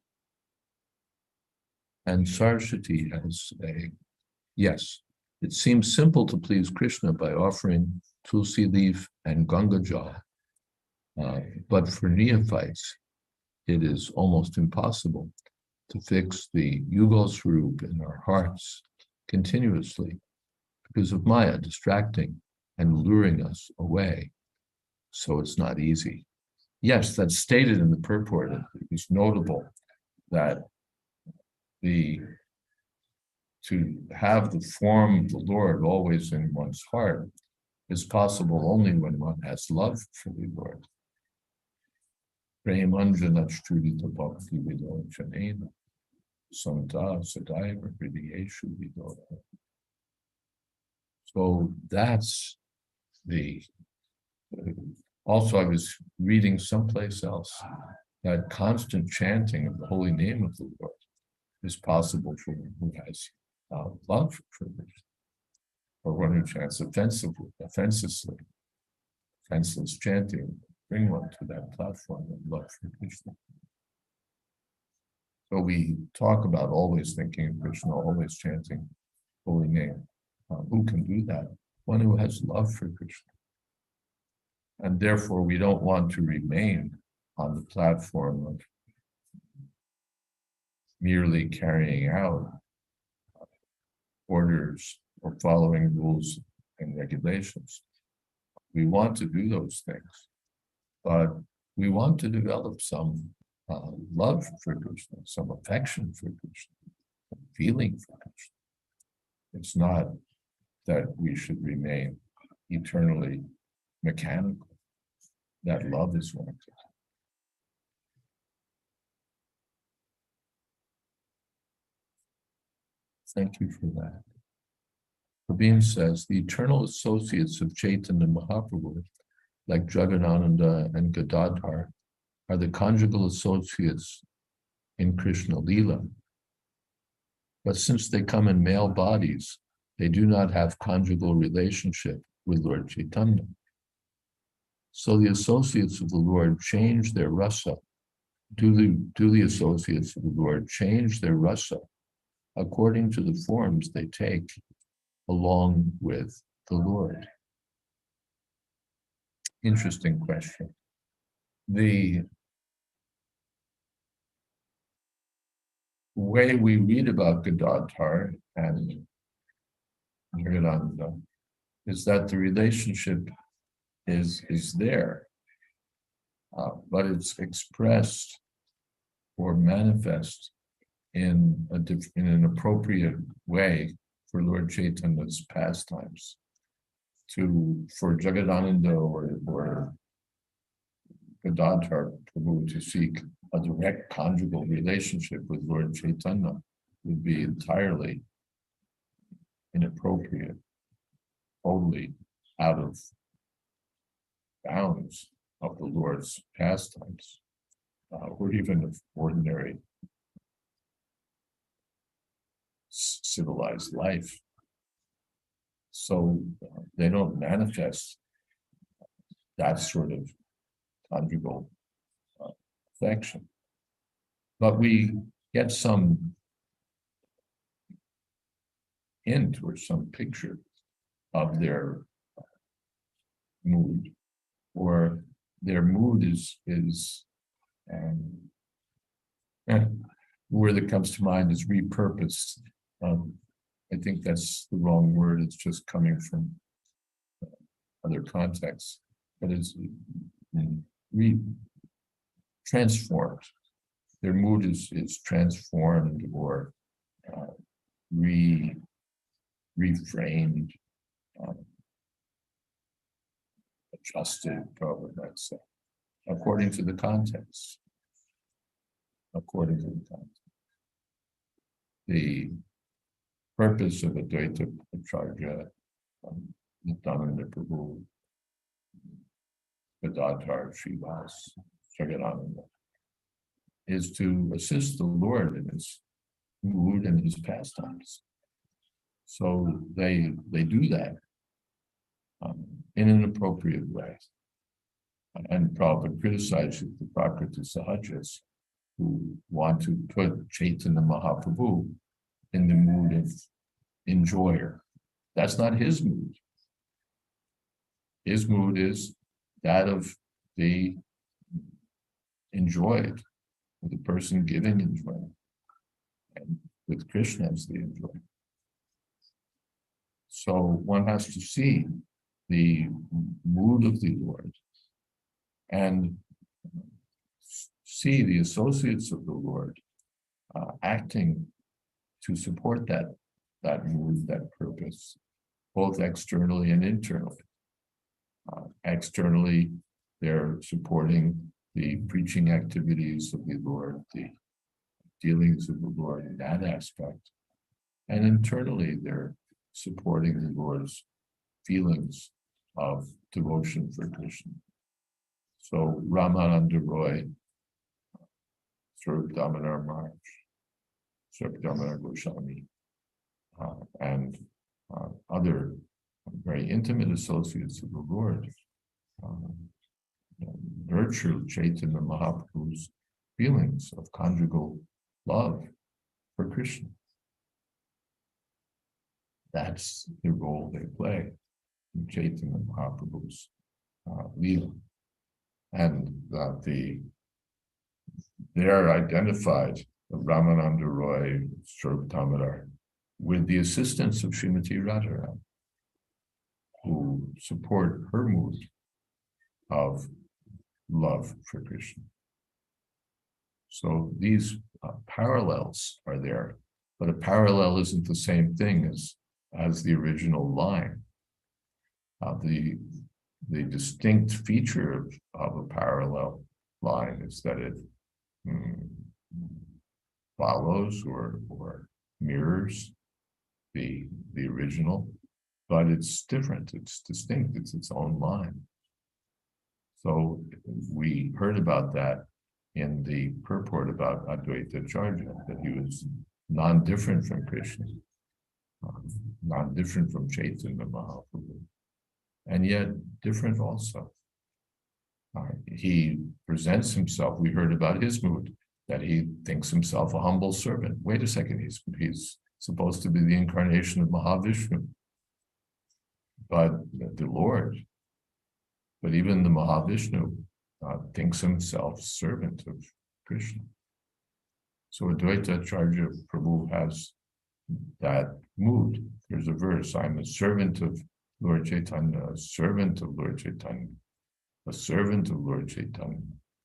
And Saraswati has yes, it seems simple to please Krishna by offering tulsi leaf and Ganga jal, but for neophytes, it is almost impossible to fix the Yugal Swarup in our hearts continuously because of Maya distracting and luring us away. So it's not easy. Yes, that's stated in the purport. It's notable that to have the form of the Lord always in one's heart is possible only when one has love for the Lord. Premanjanachtrudita bhakti vidochanena santa sadaiva hridayeshu vidota. So that's also I was reading someplace else that constant chanting of the holy name of the Lord is possible for one who has love for Krishna, or one who chants offenselessly, offenseless chanting, bring one to that platform of love for Krishna. So we talk about always thinking of Krishna, always chanting holy name. Who can do that? One who has love for Krishna. And therefore, we don't want to remain on the platform of merely carrying out orders or following rules and regulations. We want to do those things, but we want to develop some love for Krishna, some affection for Krishna, some feeling for Krishna. It's not that we should remain eternally mechanical. That love is wanted. Thank you for that. Prabhin says, the eternal associates of Chaitanya Mahaprabhu, like Jagadananda and Gadadhar, are the conjugal associates in Krishna Lila. But since they come in male bodies, they do not have conjugal relationship with Lord Chaitanya. So the associates of the Lord change their rasa. Do the associates of the Lord change their rasa according to the forms they take along with the Lord? Interesting question. The way we read about Gadadhar and Jagadananda is that the relationship is there, but it's expressed or manifest in an appropriate way for Lord Chaitanya's pastimes. For Jagadananda or Gadadhar Prabhu to seek a direct conjugal relationship with Lord Chaitanya would be entirely inappropriate, totally out of bounds of the Lord's pastimes, or even of ordinary civilized life. So they don't manifest that sort of conjugal affection. But we get some hint or some picture of their mood, or their mood is the word that comes to mind is repurposed. I think that's the wrong word. It's just coming from other contexts, but it's transformed. Their mood is transformed or reframed, adjusted, probably might say, according to the context. According to the context. The purpose of Advaita Acharya, Nityananda Prabhu, Gadadhar, Srivas, Jagadananda, is to assist the Lord in his mood and his pastimes. So they do that in an appropriate way. And Prabhupada criticizes the Prakriti Sahajas who want to put Chaitanya Mahaprabhu in the mood of enjoyer. That's not his mood. His mood is that of the enjoyed, with the person giving enjoyment, and with Krishna as the enjoyer. So one has to see the mood of the Lord and see the associates of the Lord acting to support that mood, that purpose, both externally and internally. Externally, they're supporting the preaching activities of the Lord, the dealings of the Lord in that aspect. And internally, they're supporting the Lord's feelings of devotion for Krishna. So Ramananda Roy, Swarup Damodar Maharaj, Swarup Damodar Goswami, and other very intimate associates of the Lord nurture Chaitanya Mahaprabhu's feelings of conjugal love for Krishna. that's the role they play in Chaitanya Mahaprabhu's Lila. And they're identified, Ramananda Roy, Swarup Damodar, with the assistance of Srimati Radharam, who support her mood of love for Krishna. So these parallels are there, but a parallel isn't the same thing as the original line. The distinct feature of a parallel line is that it follows or mirrors the original, but it's different, it's distinct, it's its own line. So we heard about that in the purport about Advaita Acharya, that he was non-different from Krishna, non-different from Chaitanya Mahaprabhu, and yet different also. He presents himself, we heard about his mood, that he thinks himself a humble servant. Wait a second, he's supposed to be the incarnation of Mahavishnu, but the Lord. But even the Mahavishnu thinks himself servant of Krishna. So Advaita Acharya Prabhu has that mood. There's a verse, I'm a servant of Lord Chaitanya, a servant of Lord Chaitanya, a servant of Lord Chaitanya,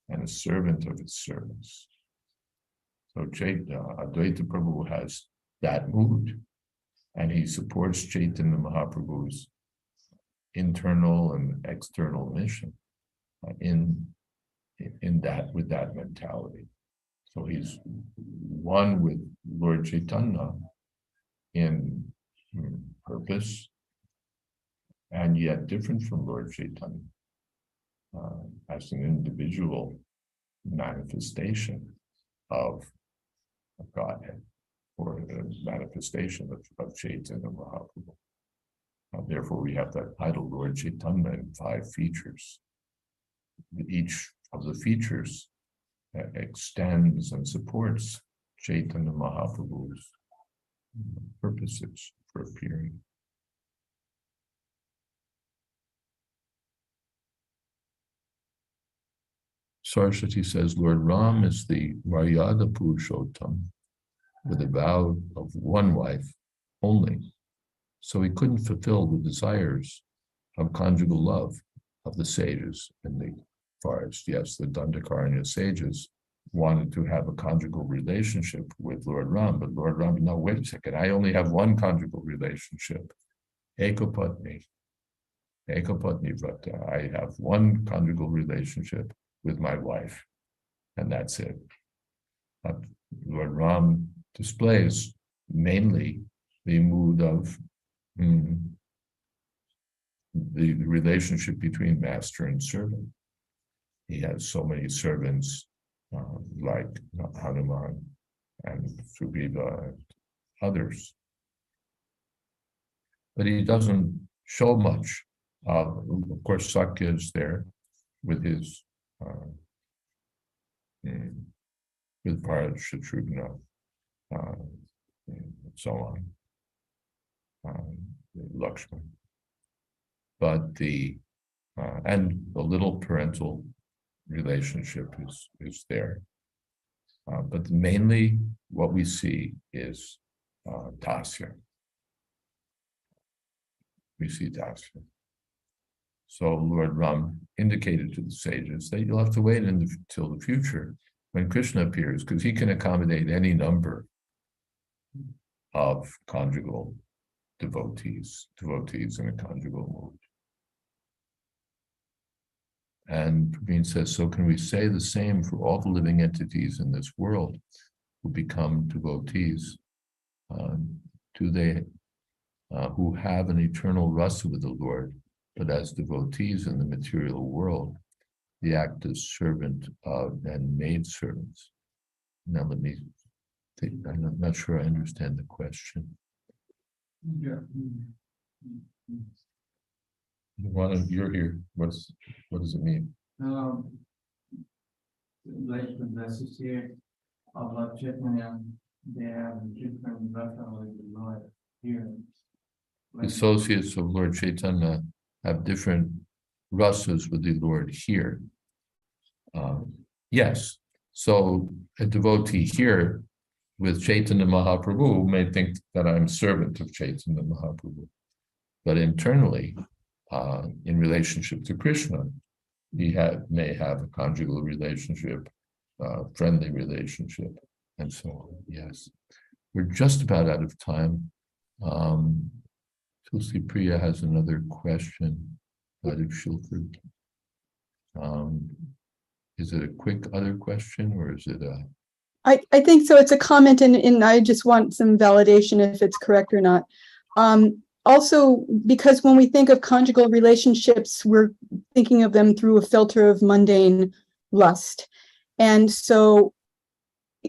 and a servant of his servants. So Advaita Prabhu has that mood, and he supports Chaitanya Mahaprabhu's internal and external mission in that, with that mentality. So he's one with Lord Chaitanya in purpose, and yet different from Lord Chaitanya as an individual manifestation of Godhead, or a manifestation of Chaitanya Mahaprabhu. Therefore, we have that title, Lord Chaitanya, in 5 features. Each of the features extends and supports Chaitanya Mahaprabhu's purposes for appearing. Saraswati says, Lord Ram is the Maryada Purushottam with a vow of one wife only. So he couldn't fulfill the desires of conjugal love of the sages in the forest. Yes, the Dandakaranya sages wanted to have a conjugal relationship with Lord Ram, but Lord Ram, no, wait a second, I only have one conjugal relationship. Ekapatni Vrata. I have one conjugal relationship with my wife, and that's it. Lord Ram displays mainly the mood of the relationship between master and servant. He has so many servants like Hanuman and Sugriva and others. But he doesn't show much. Of course, Sakya is there with his with Bharat Shatrughna and so on, Lakshman. But and the little parental relationship is there. But mainly what we see is Dasya. We see Dasya. So Lord Ram indicated to the sages that you'll have to wait until the future when Krishna appears, because he can accommodate any number of conjugal devotees in a conjugal mood. And Praveen says, so can we say the same for all the living entities in this world who become devotees? Who have an eternal rasa with the Lord, but as devotees in the material world, they act as servant and maid servants. Now let me think, I'm not sure I understand the question. Yeah. You're here. What does it mean? Like the verses here of Lord Chaitanya, they have different rasa with the Lord here. associates of Lord Chaitanya have different rasas with the Lord here. Yes, so a devotee here with Chaitanya Mahaprabhu may think that I'm servant of Chaitanya Mahaprabhu, but internally, in relationship to Krishna, he may have a conjugal relationship, friendly relationship, and so on. Yes, we're just about out of time. Tulsi Priya has another question. Is it a quick other question, or is it a? I think so. It's a comment, and I just want some validation if it's correct or not. Also, because when we think of conjugal relationships, we're thinking of them through a filter of mundane lust. And so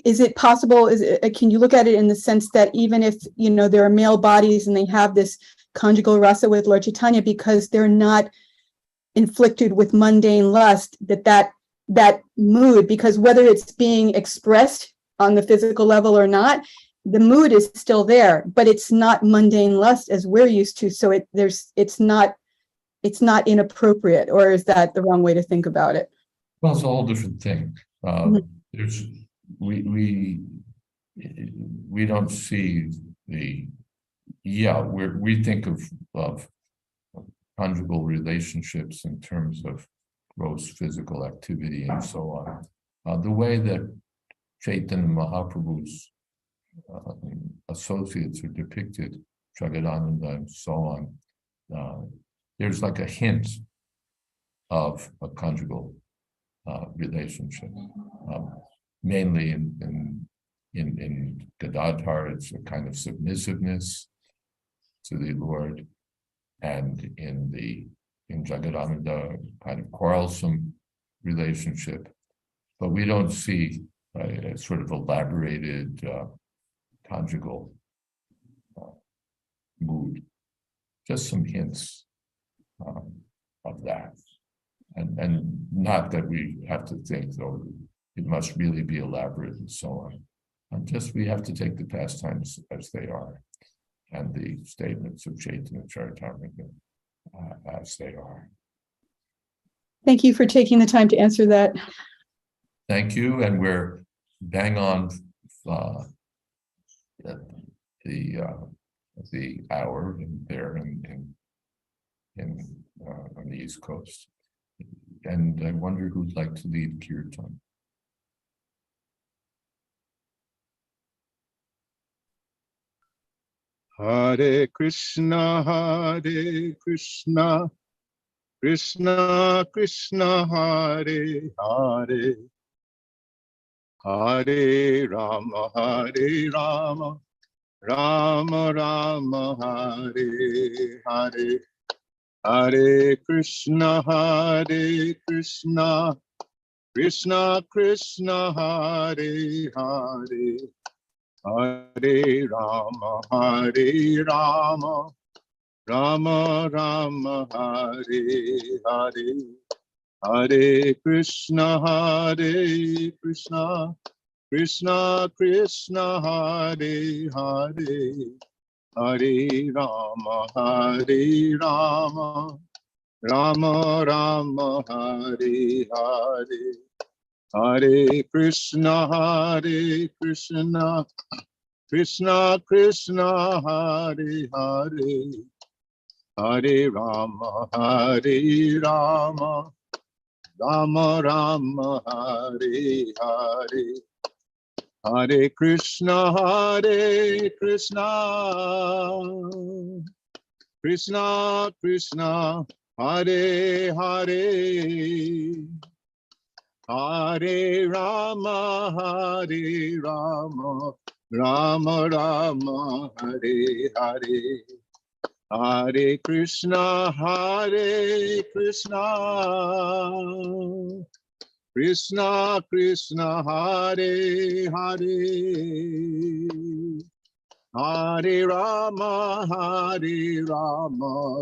is it possible, can you look at it in the sense that even if, there are male bodies and they have this conjugal rasa with Lord Chaitanya, because they're not inflicted with mundane lust, that mood, because whether it's being expressed on the physical level or not, the mood is still there, but it's not mundane lust as we're used to. So it's not inappropriate, or is that the wrong way to think about it? Well, it's a whole different thing. We don't see we think of conjugal relationships in terms of gross physical activity and so on. The way that Chaitanya Mahaprabhu's associates are depicted, Jagadananda and so on, there's like a hint of a conjugal relationship. Mainly in Gadadhar, it's a kind of submissiveness to the Lord, and in Jagadananda, kind of quarrelsome relationship. But we don't see a sort of elaborated conjugal mood, just some hints of that. And not that we have to think, though, it must really be elaborate and so on. Just we have to take the pastimes as they are, and the statements of Chaitanya Caritamrita as they are. Thank you for taking the time to answer that. Thank you, and we're bang on the hour there on the East Coast. And I wonder who'd like to lead Kirtan. Hare Krishna, Krishna Krishna, Hare Hare, Hare Rama, Rama Rama, Hare Hare. Hare Krishna, Krishna Krishna, Hare Hare, Hare Rama, Rama Rama, Hare Hare. Hare Krishna, Krishna Krishna, Hare Hare, Hare Rama, Rama Rama, Hare Hare. Hare Krishna, Krishna Krishna, Hare Hare, Hare Rama, Rama Rama, Hare Hare. Hare Krishna, Krishna Krishna, Hare Hare, Hare Rama, Rama Rama, Hare Hare. Hare Krishna, Krishna Krishna, Hare Hare, Hare Rama,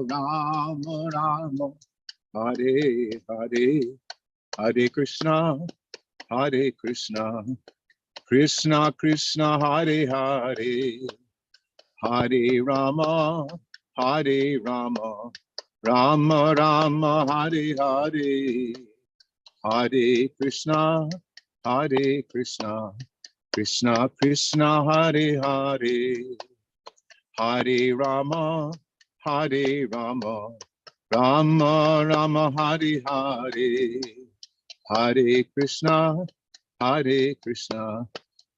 Rama Rama, Hare Hare. Hare Krishna, Krishna Krishna, Hare Hare, Hare Rama, Hare Rama, Rama Rama, Hare Hare, Hare Krishna, Krishna Krishna, Hare Hare, Hare Rama, Rama Rama, Hare Hare, Hare Krishna,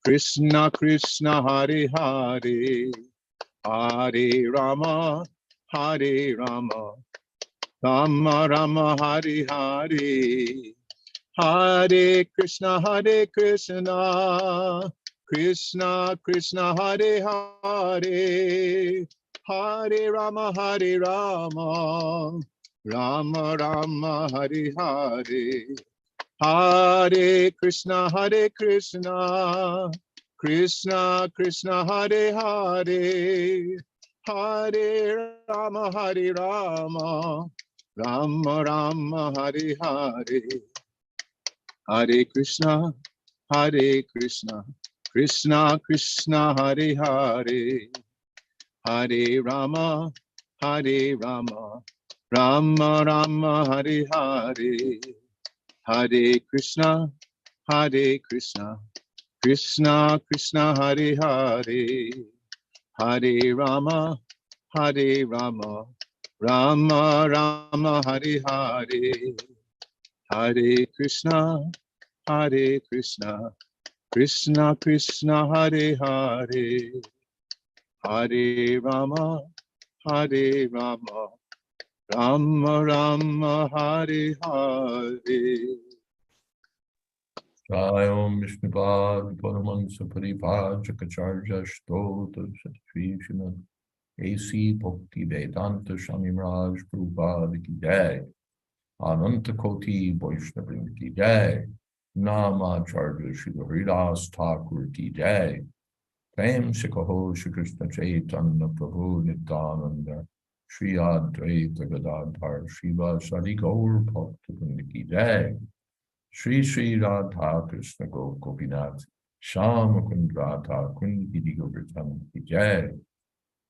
Krishna Krishna, Hare Hare, Hare Rama, Rama Rama, Hare Hare, Hare Krishna, Krishna Krishna, Hare Hare, Hare Rama, Rama Rama, Hare Hare, Hare Krishna, Krishna Krishna, Hare Hare, Hare Rama, Rama Rama, Hare Hare, Hare Krishna, Krishna Krishna, Hare Hare, Hare Rama, Rama Rama, Hare Hare, Hare Krishna, Krishna Krishna, Hare Hare, Hare Rama, Rama Rama, Hare Hare, Hare Krishna, Krishna Krishna, Hare Hare, Hare Rama, Rama Rama, Hare Hare. Jayom Vishnupad Paramahansa Paripajakacarya Stota Satri Srimad A.C. Bhakti Vedanta Swami Raj Prabhupada Ki Jai, Ananta Koti Vaishnavrinda Ki Jai, Namacharya Srila Haridas Thakur Ki Jai, Prem Sikaho Shri Krishna Chaitanya Prabhu Nityananda, Jayādvaita Gadadhar Srivasadi Gaur Bhaktivinoda Ki Jai, Sri Radha Krishna Gopinath, Shama Kund Radha Kundi Giri Govardhan Ki Jai,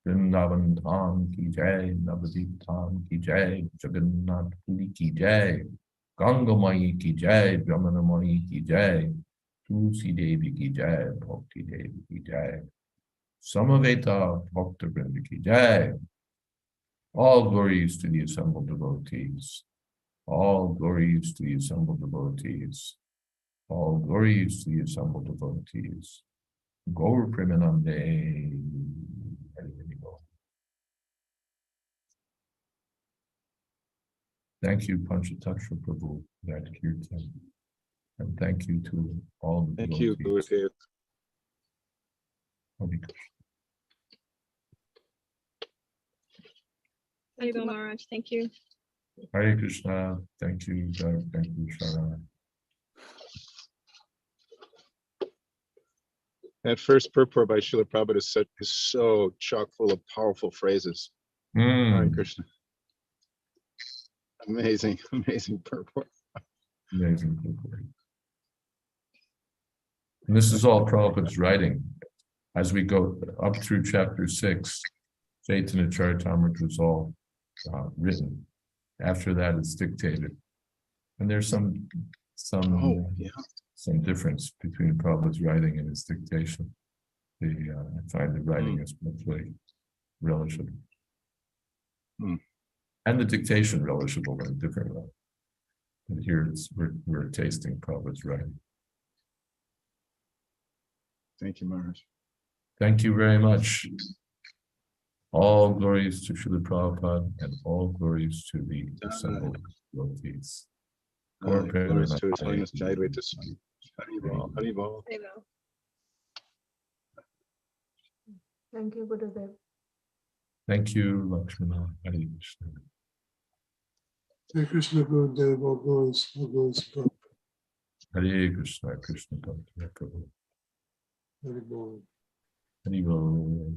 Vrindavan Dham Ki Jai, Navadip Dham Ki Jai, Jagannath Puri Ki Jai, Ganga Mai Ki Jai, Brahmana Mai Ki Jai, Tulsi Devi Ki Jai, Bhakti Devi Ki Jai, Samaveta Bhakta Vrinda Ki Jai. All glories to the assembled devotees. All glories to the assembled devotees. All glories to the assembled devotees. Gaur Premanande. Thank you, Panchatattva Prabhu, for that kirtan. And thank you to all the Thank you, devotees. Gurudev. Hare Krishna. Haribo Maharaj, thank you. Hare Krishna. Thank you, Doug. Thank you, Shara. That first purport by Srila Prabhupada is so chock full of powerful phrases. Hare Krishna. Amazing, amazing purport. Amazing purport. And this is all Prabhupada's writing. As we go up through chapter 6, Chaitanya Caritamrita is all written. After that, it's dictated. And there's some difference between Prabhupada's writing and his dictation. I find the writing is mostly relishable. And the dictation relishable in a different way. But here we're tasting Prabhupada's writing. Thank you, Maharaj. Thank you very much. All glories to Srila Prabhupada and all glories to the assembled devotees. Glories to His Holiness Jayādvaita Swami. Haribol, Haribol. Thank you, Gurudev. Thank you, Lakshmana. Hare Krishna. Hare Krishna, Gurudev, all glories, Prabhupada. Hare Krishna, Krishna Bhakti Prabhu. Haribol. Hare Bol.